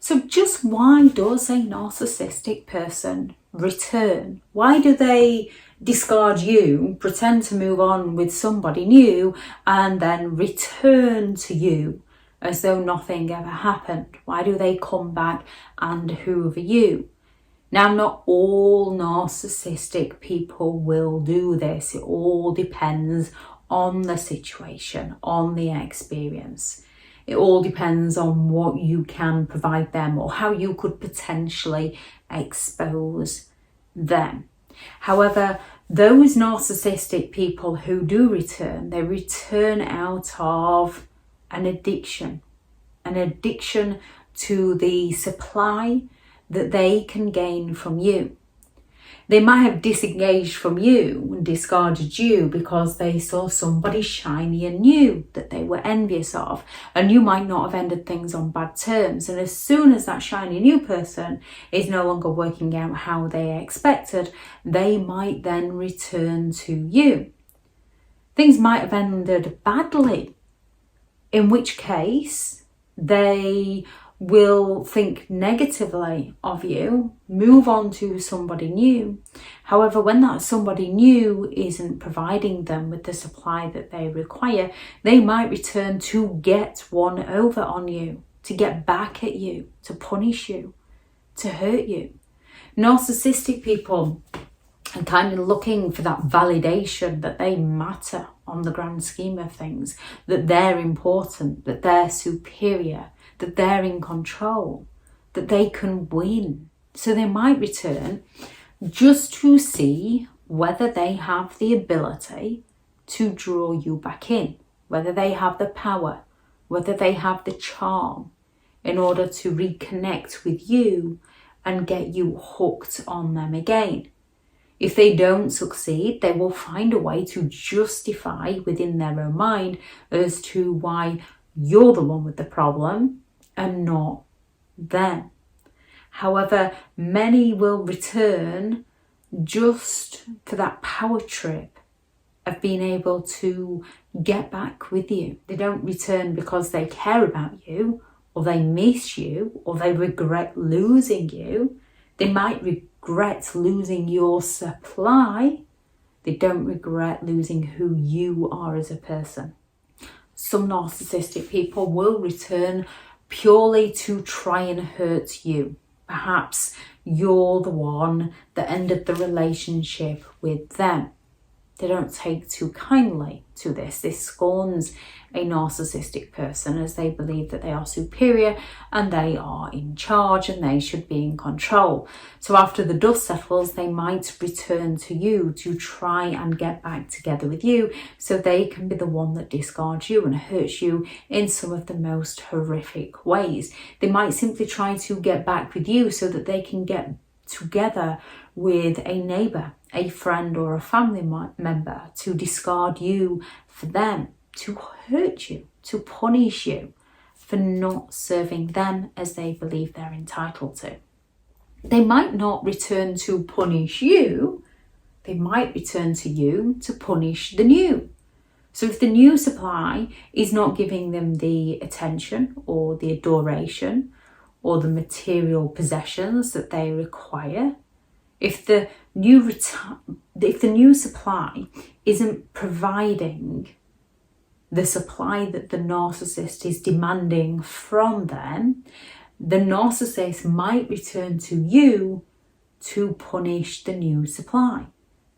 So just why does a narcissistic person return? Why do they discard you, pretend to move on with somebody new, and then return to you as though nothing ever happened? Why do they come back and hoover you? Now, not all narcissistic people will do this. It all depends on the situation, on the experience. It all depends on what you can provide them or how you could potentially expose them. However, those narcissistic people who do return, they return out of an addiction to the supply that they can gain from you. They might have disengaged from you and discarded you because they saw somebody shiny and new that they were envious of, and you might not have ended things on bad terms. And as soon as that shiny new person is no longer working out how they expected, they might then return to you. Things might have ended badly, in which case they will think negatively of you, move on to somebody new. However, when that somebody new isn't providing them with the supply that they require, they might return to get one over on you, to get back at you, to punish you, to hurt you. Narcissistic people are kind of looking for that validation that they matter on the grand scheme of things, that they're important, that they're superior, that they're in control, that they can win. So they might return just to see whether they have the ability to draw you back in, whether they have the power, whether they have the charm in order to reconnect with you and get you hooked on them again. If they don't succeed, they will find a way to justify within their own mind as to why you're the one with the problem and not them. However, many will return just for that power trip of being able to get back with you. They don't return because they care about you, or they miss you, or they regret losing you. They might regret losing your supply. They don't regret losing who you are as a person. Some narcissistic people will return purely to try and hurt you. Perhaps you're the one that ended the relationship with them. They don't take too kindly to this. This scorns a narcissistic person as they believe that they are superior and they are in charge and they should be in control. So after the dust settles, they might return to you to try and get back together with you so they can be the one that discards you and hurts you in some of the most horrific ways. They might simply try to get back with you so that they can get together with a neighbour, a friend or a family member to discard you for them, to hurt you, to punish you for not serving them as they believe they're entitled to. They might not return to punish you, they might return to you to punish the new. So if the new supply is not giving them the attention or the adoration or the material possessions that they require, if the new supply isn't providing the supply that the narcissist is demanding from them, the narcissist might return to you to punish the new supply,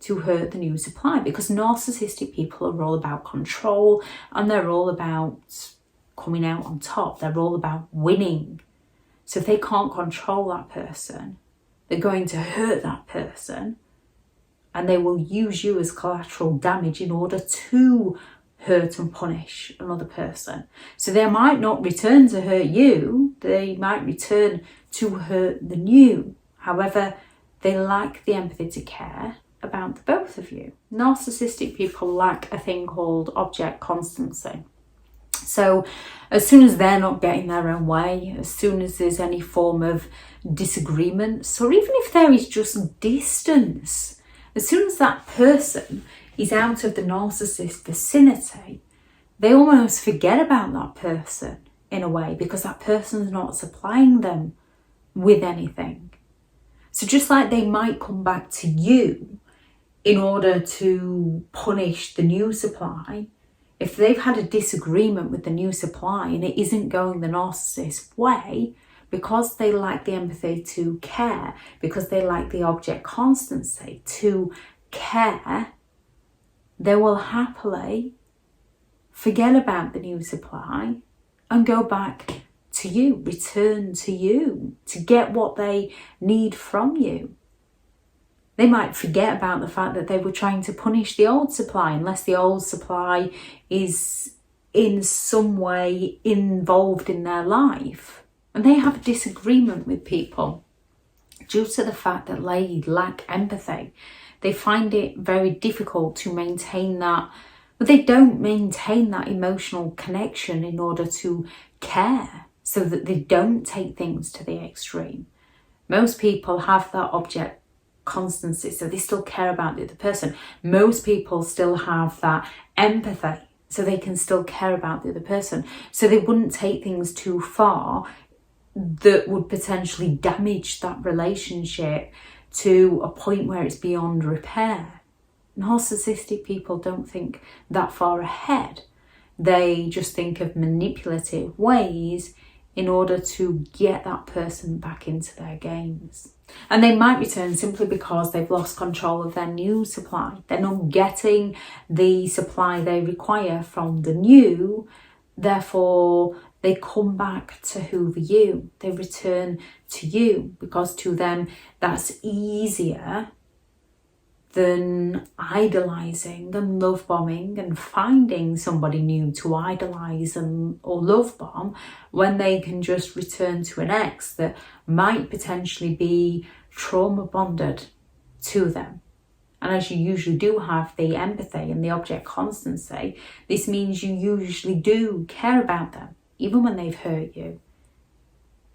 to hurt the new supply, because narcissistic people are all about control and they're all about coming out on top. They're all about winning. So if they can't control that person, they're going to hurt that person and they will use you as collateral damage in order to hurt and punish another person. So they might not return to hurt you, they might return to hurt the new. However, they lack the empathy to care about the both of you. Narcissistic people lack a thing called object constancy. So as soon as they're not getting their own way, as soon as there's any form of disagreements, or even if there is just distance, as soon as that person is out of the narcissist vicinity, they almost forget about that person. in a way, because that person's not supplying them with anything. So just like they might come back to you in order to punish the new supply, if they've had a disagreement with the new supply and it isn't going the narcissist way, because they lack the empathy to care, because they lack the object constancy to care, they will happily forget about the new supply and go back to you, return to you, to get what they need from you. They might forget about the fact that they were trying to punish the old supply, unless the old supply is in some way involved in their life. And they have a disagreement with people due to the fact that they lack empathy. They find it very difficult to maintain that, but they don't maintain that emotional connection in order to care, so that they don't take things to the extreme. Most people have that object constancy, so they still care about the other person. Most people still have that empathy, so they can still care about the other person. So they wouldn't take things too far that would potentially damage that relationship to a point where it's beyond repair. Narcissistic people don't think that far ahead. They just think of manipulative ways in order to get that person back into their games. And they might return simply because they've lost control of their new supply. They're not getting the supply they require from the new, therefore they come back to hoover you. They return to you because to them that's easier than idolizing and love bombing and finding somebody new to idolize and or love bomb, when they can just return to an ex that might potentially be trauma bonded to them. And as you usually do have the empathy and the object constancy, this means you usually do care about them, even when they've hurt you.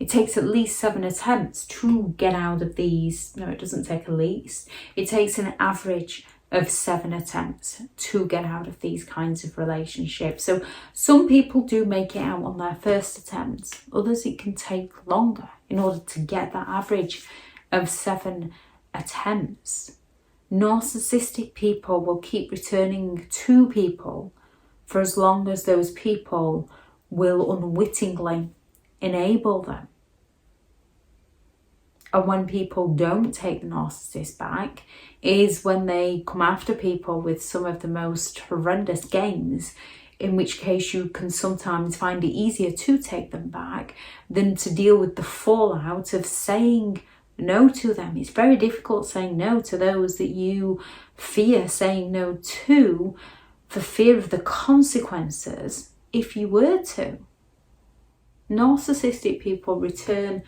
It takes at least 7 attempts to get out of these. No, it doesn't take at least. It takes an average of 7 attempts to get out of these kinds of relationships. So some people do make it out on their first attempt. Others it can take longer in order to get that average of 7 attempts. Narcissistic people will keep returning to people for as long as those people will unwittingly enable them. And when people don't take the narcissist back is when they come after people with some of the most horrendous games, in which case you can sometimes find it easier to take them back than to deal with the fallout of saying no to them. It's very difficult saying no to those that you fear saying no to, for fear of the consequences if you were to. Narcissistic people return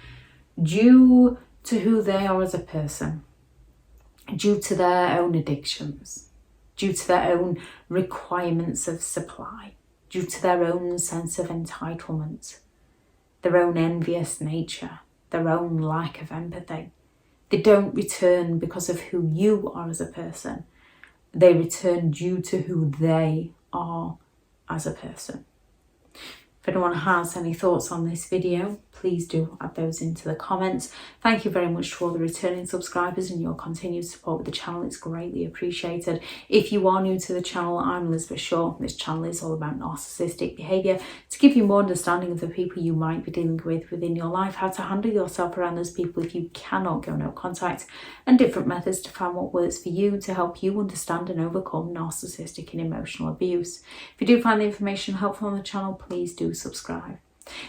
due to who they are as a person, due to their own addictions, due to their own requirements of supply, due to their own sense of entitlement, their own envious nature, their own lack of empathy. They don't return because of who you are as a person. They return due to who they are as a person. If anyone has any thoughts on this video, please do add those into the comments. Thank you very much to all the returning subscribers and your continued support with the channel. It's greatly appreciated. If you are new to the channel, I'm Elizabeth Shaw. This channel is all about narcissistic behaviour to give you more understanding of the people you might be dealing with within your life, how to handle yourself around those people if you cannot go no contact, and different methods to find what works for you to help you understand and overcome narcissistic and emotional abuse. If you do find the information helpful on the channel, please do subscribe.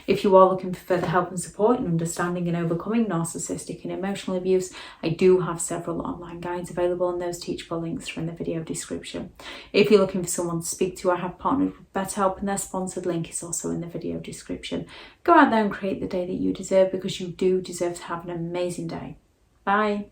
If you are looking for further help and support in understanding and overcoming narcissistic and emotional abuse, I do have several online guides available, and those teachable links are in the video description. If you're looking for someone to speak to, I have partnered with BetterHelp, and their sponsored link is also in the video description. Go out there and create the day that you deserve, because you do deserve to have an amazing day. Bye.